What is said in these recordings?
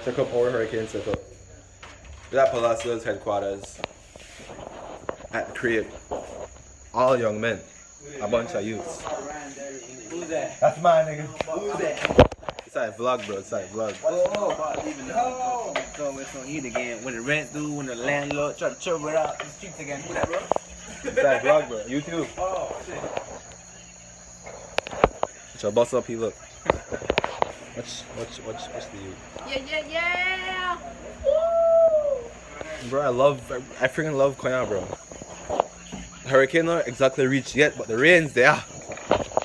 Check up our hurricane setup. We're at Palacio's headquarters. At the crib. All young men. A bunch of youths. Who's that? That's my nigga. Who's that? It's like vlog, bro. It's like vlog. So it's on heat again. When the rent due, when the landlord try to trouble it out the streets again. Who that, bro? It's like vlog, bro. YouTube. Oh, shit. Shall bust up, he look. Watch the youth. Yeah. Woo! Bro, I freaking love Konya, bro. The hurricane not exactly reached yet, but the rain's there.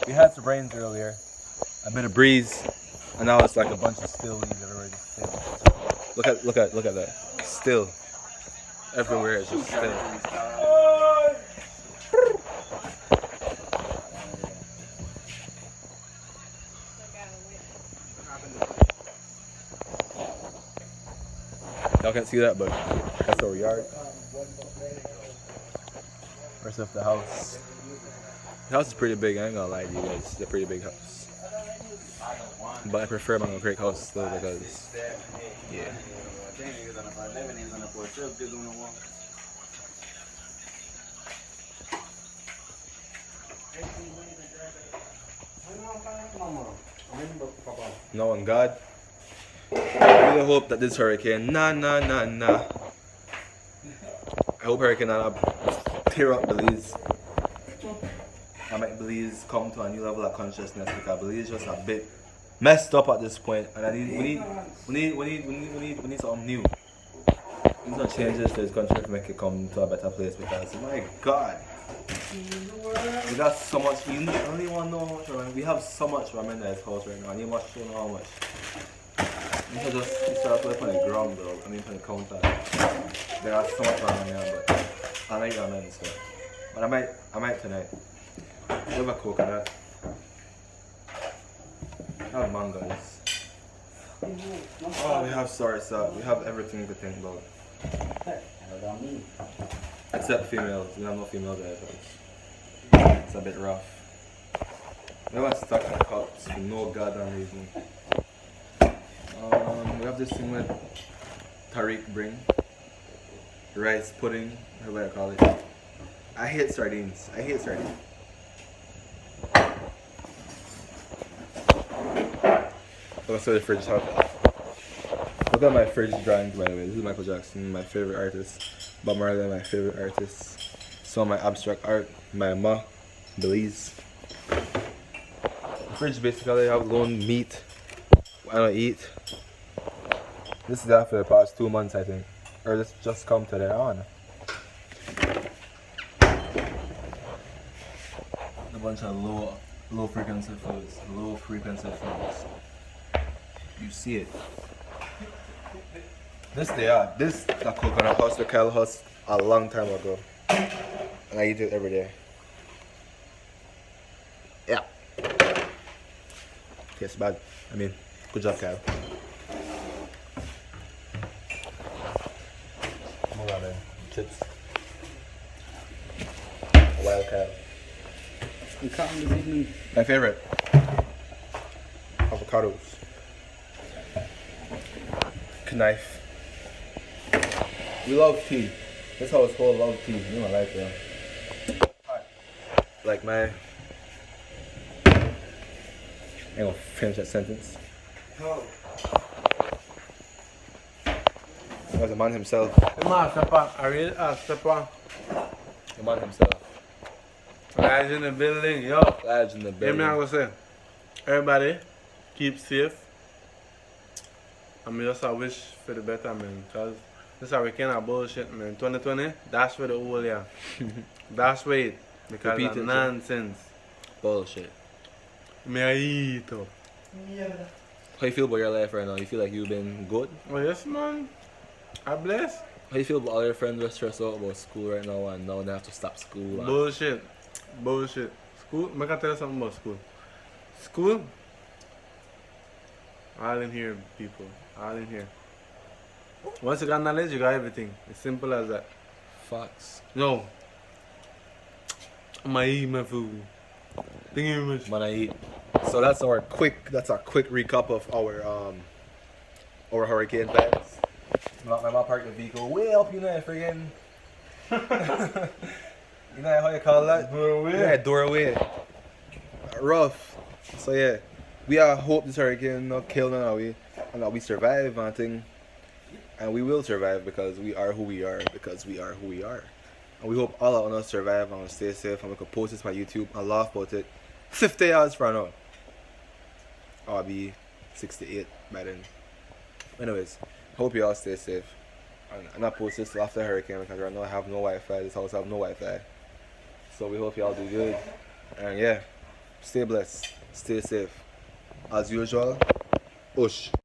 We had some rains earlier, a bit of breeze, and now it's like a bunch of still leaves everywhere. Look at that. Still. Everywhere is just still. Y'all can't see that, but that's our yard. Rest of the house. The house is pretty big, I ain't gonna lie to you guys. It's a pretty big house. But I prefer my Creek house still because, yeah. No, on God. I really hope that this hurricane, nah. I hope Hurricane Nana tear up Belize. I make Belize come to a new level of consciousness because Belize is just a bit messed up at this point, and we need something new. We need some changes to this country to make it come to a better place because my God, we got so much. You only want to know how much ramen. We have so much ramen in this house right now, and you must know how much. You should just start putting on the ground, bro. I mean, on the counter. There are so much ramen here, but I like ramen, so. But I might tonight. We have a coconut. We have mangoes. Oh, we have salsa. We have everything to think about. Except females. We have no females at our house. It's a bit rough. We have a stack of cups for no goddamn reason. We have this thing with Tariq bring. Rice pudding, whatever I call it. I hate sardines. Let's see the fridge top. Look at my fridge drawings, by the way. This is Michael Jackson, my favorite artist. Bob Marley, my favorite artist. Some of my abstract art, my Ma, Belize. The fridge basically have lone meat. I don't eat. This is that for the past 2 months, I think. Or this just come today on. A bunch of low frequency foods. You see it. This the coconut husk, the cattle husk a long time ago. And I eat it every day. Yeah. Tastes bad. I mean, good job, Kyle. More ramen, chips. A wild cow. You caught me this evening. My favorite. Avocados. Knife. We love tea. That's how it's called, love tea. You know, like like my. I ain't gonna finish that sentence. That was the man himself. The man step on. The man himself. Lads in the building, yo. Lads in the Hear me, I'm building. gonna say, everybody, keep safe. I mean, just I wish for the better, man. Cause this hurricane of bullshit, man. 2020, that's for the whole year. That's for it. Because Repeat of it, nonsense. Bullshit. Me I eat up. How you feel about your life right now? You feel like you've been good? Oh yes, man. I bless. How you feel about all your friends who are stressed out about school right now and now they have to stop school? And Bullshit. School, I can tell you something about school. School, all in here, people. All in here. Once you got knowledge, you got everything. It's simple as that. Facts. No. I'm gonna eat my food. Thank you very much. Man, I eat. So that's a quick recap of our our hurricane plans. My mom parked the vehicle way up, you know, friggin'. You know how you call that? Doorway. Yeah, doorway. Rough. So yeah, we hope this hurricane not kill none of we, and that we survive and thing. And we will survive because we are who we are, because we are who we are. And we hope all of us survive and stay safe, and we can post this on YouTube and laugh about it 50 years from now. Or I'll be 68 by then. Anyways, hope you all stay safe. And I post this after hurricane because right now I have no Wi-Fi. This house have no Wi-Fi. So we hope you all do good. And yeah, stay blessed, stay safe. As usual, Ush.